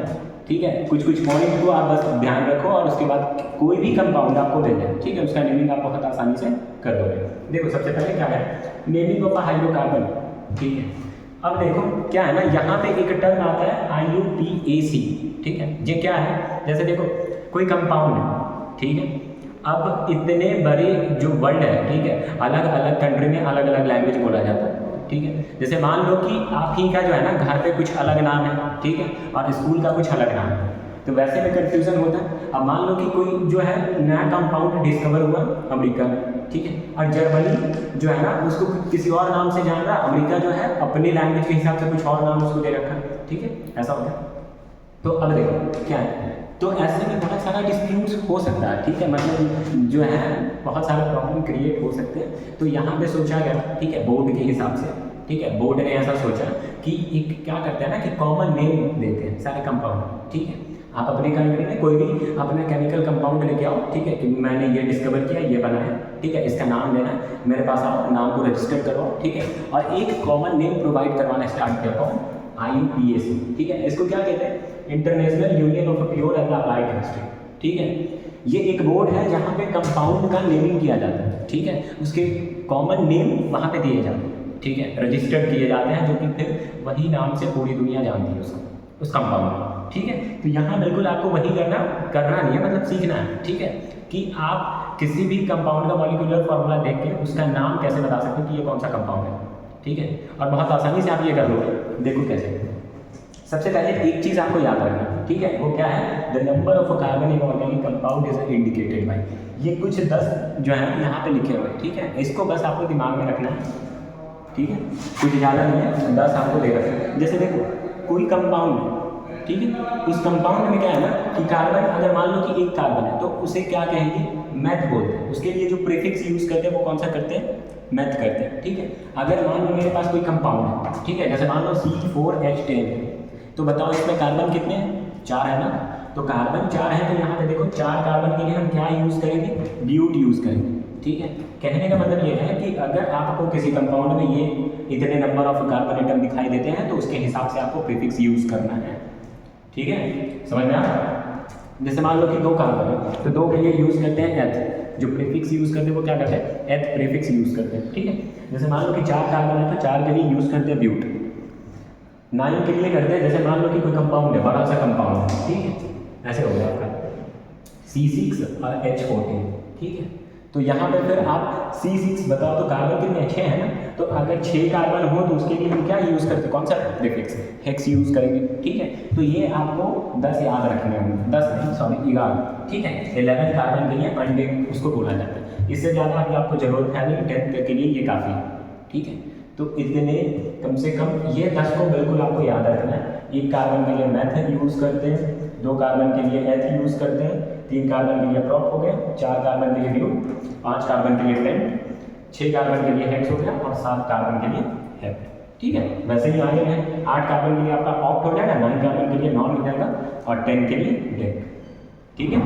ठीक है, कुछ पॉइंट को आप बस ध्यान रखो और उसके बाद कोई भी कंपाउंड आपको मिल जाए, ठीक है, उसका नेमिंग आप बहुत आसानी से कर दोगे। देखो सबसे पहले क्या है, नेमिंग ऑफ हाइड्रोकार्बन। ठीक है। अब देखो क्या है ना, यहाँ पे एक टर्म आता है IUPAC। ठीक है। ये क्या है, जैसे देखो कोई कंपाउंड है, ठीक है, अब इतने बड़े जो वर्ल्ड है, ठीक है, अलग अलग कंट्री में अलग अलग लैंग्वेज बोला जाता है। ठीक है। जैसे मान लो कि आप ही का जो है ना घर पे कुछ अलग नाम है, ठीक है, और स्कूल का कुछ अलग नाम है, तो वैसे में कंफ्यूजन होता है। अब मान लो कि कोई जो है नया कंपाउंड डिस्कवर हुआ अमेरिका में, ठीक है, और जर्मनी जो है ना उसको किसी और नाम से जान रहा, अमेरिका जो है अपने लैंग्वेज के हिसाब से कुछ और नाम उसको दे रखा है। ठीक है, ऐसा होता है। तो अब देखो क्या है, तो ऐसे में बहुत सारा डिस्प्यूट्स हो सकता है। ठीक है, मतलब जो है बहुत सारे प्रॉब्लम क्रिएट हो सकते हैं। तो यहाँ पे सोचा गया, ठीक है, बोर्ड के हिसाब से, ठीक है, बोर्ड ने ऐसा सोचा कि एक क्या करते हैं ना कि कॉमन नेम देते हैं सारे कंपाउंड। ठीक है, आप अपने कंट्री में कोई भी अपना केमिकल कंपाउंड लेके आओ, ठीक है, कि मैंने ये डिस्कवर किया, ये बना है, ठीक है, इसका नाम देना है, मेरे पास आओ, नाम को रजिस्टर करवाओ, ठीक है, और एक कॉमन नेम प्रोवाइड करवाना स्टार्ट किया, कौन, IUPAC। ठीक है, इसको क्या कहते हैं, international union of pure and applied chemistry. ठीक है, ये एक बोर्ड है जहाँ पे कंपाउंड का नेमिंग किया जाता है। ठीक है, उसके कॉमन नेम वहाँ पे दिए जाते हैं, ठीक है, रजिस्टर्ड किए जाते हैं, जो कि फिर वही नाम से पूरी दुनिया जानती है उसको, उस कंपाउंड। ठीक है, तो यहाँ बिल्कुल आपको वही करना नहीं है, मतलब सीखना है। ठीक है, कि आप किसी भी कंपाउंड का मॉलिक्यूलर फॉर्मूला देख के उसका नाम कैसे बता सकते हो कि ये कौन सा कंपाउंड है। ठीक है, और बहुत आसानी से आप ये कर लोगे। देखो कैसे, सबसे पहले एक चीज़ आपको याद रखना, ठीक है, वो क्या है, the number of carbon in organic compound is indicated by, ये कुछ 10 जो है यहाँ पे लिखे हुए हैं। ठीक है, इसको बस आपको दिमाग में रखना है। ठीक है, कुछ ज़्यादा नहीं है, 10 आपको दे रखना है। जैसे देखो कोई कंपाउंड है, ठीक है, उस कंपाउंड में क्या है ना कि कार्बन, अगर मान लो कि एक कार्बन है तो उसे क्या कहेंगे, मैथ बोलते हैं। उसके लिए जो प्रीफिक्स यूज़ करते हैं वो कौन सा करते हैं, मैथ करते हैं। ठीक है, अगर मान लो मेरे पास कोई कंपाउंड है, ठीक है, जैसे मान लो C4H10, तो बताओ इसमें कार्बन कितने हैं, 4 है ना, तो कार्बन 4 है, तो यहाँ पे देखो 4 कार्बन के लिए हम क्या यूज़ करेंगे, ब्यूट यूज़ करेंगे। ठीक है, कहने का मतलब ये है कि अगर आपको किसी कंपाउंड में ये इतने नंबर ऑफ कार्बन एटम दिखाई देते हैं तो उसके हिसाब से आपको प्रीफिक्स यूज़ करना है। ठीक है, समझ में आ रहा है। जैसे मान लो कि 2 कार्बन है, तो 2 के लिए यूज़ करते हैं एथ, जो प्रीफिक्स यूज़ करते हैं वो क्या करते हैं, एथ प्रीफिक्स यूज़ करते हैं। ठीक है, जैसे मान लो कि 4 कार्बन है तो 4 के लिए यूज़ करते हैं ब्यूट। 9 के लिए करते हैं, जैसे मान लो कि कोई कंपाउंड है, बड़ा सा कंपाउंड है, ठीक है, ऐसे हो गया आपका C6 और H14। ठीक है, तो यहाँ पे फिर आप C6 बताओ तो कार्बन कितने, 6 है ना, तो अगर 6 कार्बन हो तो उसके लिए हम क्या यूज़ करते हैं, कौन सा प्रीफिक्स, हेक्स यूज़ करेंगे। ठीक है, तो ये आपको 10 याद रखने होंगे, 10 नहीं सॉरी 11। ठीक है, 11 कार्बन के लिए अनडेड उसको बोला जाता है। इससे ज़्यादा अभी आपको जरूरत है नहीं, 10 तक के लिए ये काफ़ी है। ठीक है, तो इतने कम से कम ये 10 को बिल्कुल आपको याद रखना है। एक कार्बन के लिए मैथ यूज़ करते हैं, 2 कार्बन के लिए एच यूज़ करते हैं, 3 कार्बन के लिए प्रॉप हो गया, 4 कार्बन के लिए ड्यू, 5 कार्बन के लिए पेंट, 6 कार्बन के लिए हेक्स हो गया और 7 कार्बन के लिए हेप्ट। ठीक है, वैसे ही आगे है 8 कार्बन के लिए आपका ऑक्ट हो जाएगा, 9 कार्बन के लिए नॉन हो जाएगा और 10 के लिए डेक। ठीक है,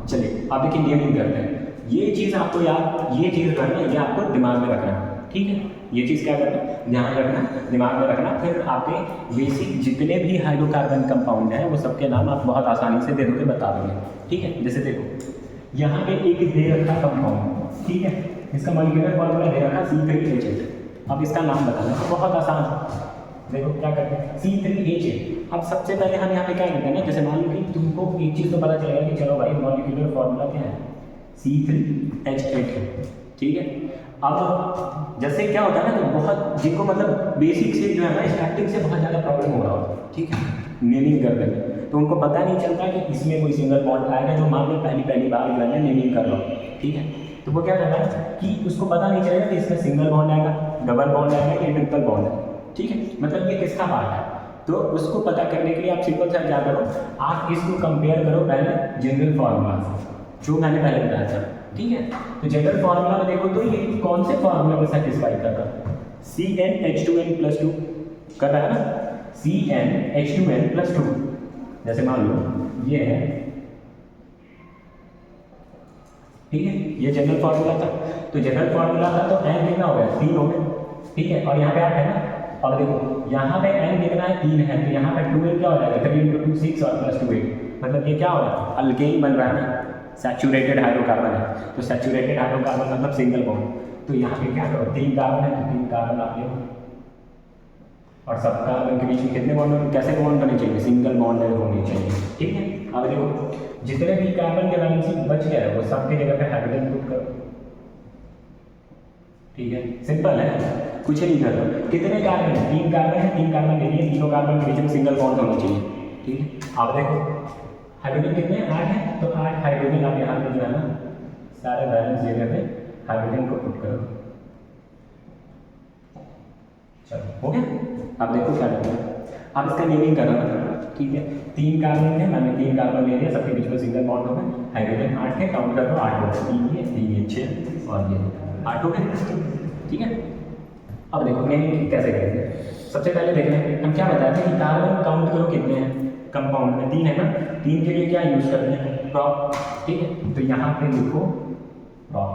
चलिए अब देखिए नेमिंग करते हैं। ये चीज़ आपको याद, ये चीज़ करना, ये आपको दिमाग में रखना है। ठीक है, ये चीज़ क्या करना है, ध्यान रखना, दिमाग में रखना। फिर आपके बेसिक जितने भी हाइड्रोकार्बन कंपाउंड हैं वो सबके नाम आप बहुत आसानी से दे दोगे, बता दोगे। ठीक है, जैसे देखो यहाँ पे एक दे रखा कंपाउंड, ठीक है, इसका मॉलिक्यूलर फॉर्मूला दे रखा C3H8। अब इसका नाम बताना है, बहुत आसान है। देखो क्या करते हैं, C3H8। अब सबसे पहले हम यहाँ पे क्या करते हैं ना, जैसे मान लो कि तुमको एक चीज़ तो पता चलेगा कि चलो भाई मॉलिक्यूलर फॉर्मूला क्या है, C3H8 है। ठीक है, अब जैसे क्या होता है ना, तो बहुत जिनको मतलब बेसिक से जो है ना स्टार्टिंग से बहुत ज़्यादा प्रॉब्लम हो रहा होता है, ठीक है, नेमिंग करने में, तो उनको पता नहीं चलता कि इसमें कोई सिंगल बॉन्ड आएगा, जो मान लो पहली बार जो है ना नेमिंग कर रहा हो। ठीक है, तो वो क्या करना है कि उसको पता नहीं चलेगा कि इसमें सिंगल बॉन्ड आएगा, डबल बॉन्ड आएगा या ट्रिपल बॉन्ड है। ठीक है, मतलब ये किसका पार्ट है, तो उसको पता करने के लिए आप सिंपल सा क्या करो, आप इसको कंपेयर करो पहले जनरल फार्मूला से, जो मैंने पहले बताया था। ठीक है, तो जनरल फार्मूला में देखो तो ये कौन से फार्मूला को सेटिस्फाई कर रहा है, CnH2n+2 कर रहा है ना, CnH2n+2। जैसे मान लो ये है, ठीक है, ये जनरल फार्मूला था, तो जनरल फार्मूला था तो n कितना हो गया, 3 हो गया। ठीक है, और यहाँ पे 8 है ना, और देखो यहाँ पे n कितना है, 3 है, तो यहाँ पे 2n क्या हो जाएगा, 3 × 2 6 और +2 8, मतलब ये क्या हो रहा है, अल्केन बन रहा है ना, सैचुरेटेड हाइड्रोकार्बन है, तो सैचुरेटेड हाइड्रोकार्बन मतलब सिंगल बॉन्ड। तो यहाँ पे क्या करो, 3 कार्बन है तो 3 कार्बन आप ले, और सब कार्बन के बीच में कितने बॉन्ड होंगे, कैसे बॉन्ड होने चाहिए, सिंगल बॉन्ड होनी चाहिए। ठीक है, अब देखो जितने भी कार्बन के वैलेंसी बच गया है वो सबके जगह पे हाइड्रोजन पुट करो। ठीक है, सिंपल है, कुछ नहीं कर रहा। कितने कार्बन है, 3 कार्बन है, 3 कार्बन ले लिए, तीनों कार्बन के बीच में सिंगल बॉन्ड होना चाहिए। ठीक है, अब देखो हाइड्रोजन कितने 8 है, तो 8 हाइड्रोजन आप यहाँ पे जो है ना सारे बैलेंस जगह पे हाइड्रोजन को पुट करो। चलो हो गया, अब देखो क्या करना है, अब इसका नेमिंग करना है। ठीक है, 3 कार्बन है, मैंने 3 कार्बन ले लिया, सबके बीच में सिंगल बॉन्ड हो गए, हाइड्रोजन 8 है, काउंट कर दो, 8 हो गए, 3 ये 6 और ये 8 हो गए। ठीक है, अब देखो नेमिंग कैसे करेंगे। सबसे पहले देख लें, हम क्या बताते हैं कि कार्बन काउंट करो कितने हैं, कंपाउंड में 3 है ना, 3 के लिए क्या यूज करते हैं, प्रॉप। ठीक है, तो यहाँ पे लिखो प्रॉप,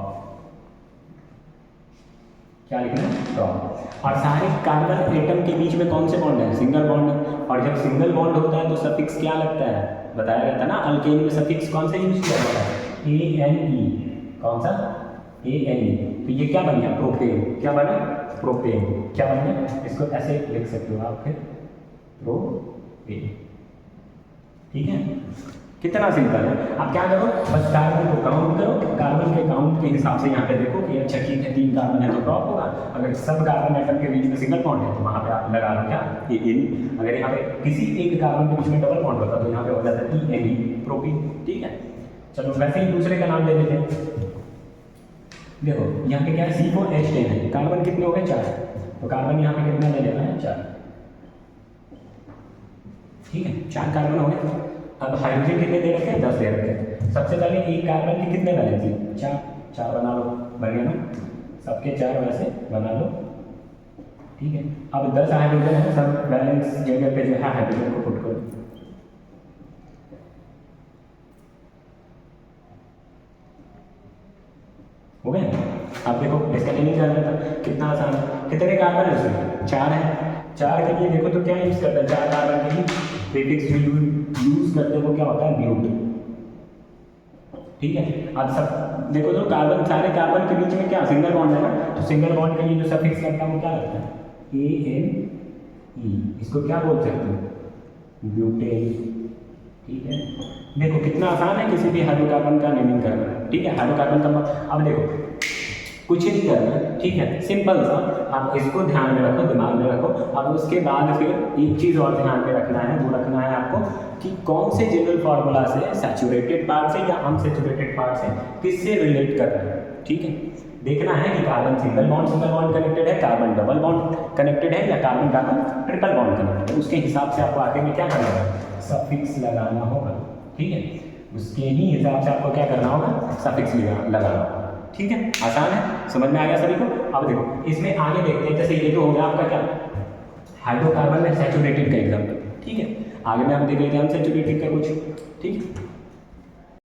क्या लिखना है, प्रॉप। और सारे कार्बन एटम के बीच में कौन से बॉन्ड है, सिंगल बॉन्ड है, और जब सिंगल बॉन्ड होता है तो सफिक्स क्या लगता है, बताया गया था ना, अल्केन में सफिक्स कौन सा यूज किया जाता है, ANE, कौन सा, ANE। तो ये क्या बन गया, प्रोपेन, क्या बना, प्रोपेन, क्या बन गया, इसको ऐसे लिख सकते हो आप फिर, प्रोपेन। ठीक है, कितना सिंपल है। अब क्या करो, बस कार्बन को काउंट करो, कार्बन के काउंट के हिसाब से यहाँ पे देखो कि अच्छा ठीक है 3 कार्बन है तो प्रॉप होगा, अगर सब कार्बन एटम के बीच में सिंगल बॉन्ड है तो वहाँ पे आप लगा लो क्या, ANE। अगर यहाँ पे किसी एक कार्बन के बीच में डबल बॉन्ड होता तो यहाँ पे हो जाता है ENE, प्रोपीन। ठीक है, चलो वैसे ही दूसरे का नाम ले लेते हैं। देखो यहाँ पे क्या है, C4H10 है, कार्बन कितने हो गए, 4, तो कार्बन यहाँ पे कितना ले लेना है, 4। ठीक है, 4 कार्बन हो गए। अब हाइड्रोजन कितने दे रखे हैं, 10 दे रखे हैं। सबसे पहले एक कार्बन के कितने वैलेंस है, 4 बना लो, बन गया ना, सबके 4 वैसे बना लो। ठीक है, अब 10 हाइड्रोजन है, सब वैलेंस जगह पे जो है हाइड्रोजन को पुट करो। हो गए, अब देखो इसका नेमिंग करना था, कितना आसान है, कितने कार्बन है उसमें, 4 है, 4 के लिए देखो तो क्या यूज करता है, 4 कार्बन के लिए प्रीफिक्स जो यूज करते हैं वो क्या होता है, ब्यूट। ठीक है, अब सब देखो तो कार्बन, सारे कार्बन के बीच में क्या सिंगल बॉन्ड है ना, तो सिंगल बॉन्ड के लिए जो सफिक्स लगता है वो क्या लगता है, ANE, इसको क्या बोल सकते हो, ब्यूटेन। ठीक है, देखो कितना आसान है किसी भी हाइड्रोकार्बन का नेमिंग करना। ठीक है, हाइड्रोकार्बन का अब देखो कुछ नहीं करना, ठीक है, सिंपल सा, आप इसको ध्यान में रखो, दिमाग में रखो, और उसके बाद फिर एक चीज़ और ध्यान में रखना है, वो रखना है आपको कि कौन से जनरल फार्मूला से सैचुरेटेड पार्ट से या अनसैचुरेटेड पार्ट से किससे रिलेट कर रहा है। ठीक है। देखना है कि कार्बन सिंगल बॉन्ड कनेक्टेड है, कार्बन डबल बॉन्ड कनेक्टेड है या carbon carbon triple bond connected है। उसके हिसाब से आपको आगे में क्या करना होगा, सफिक्स लगाना होगा, ठीक है। उसके ही हिसाब से आपको क्या करना होगा, सफिक्स लगाना होगा, ठीक है। आसान है, समझ में आ गया सभी को। अब देखो इसमें आगे देखते हैं, जैसे ये तो हो गया आपका क्या, हाइड्रोकार्बन में सैचुरेटेड का एग्जाम्पल, ठीक है। आगे में हम देख लेते हैं अनसैचुरेटेड का कुछ, ठीक है।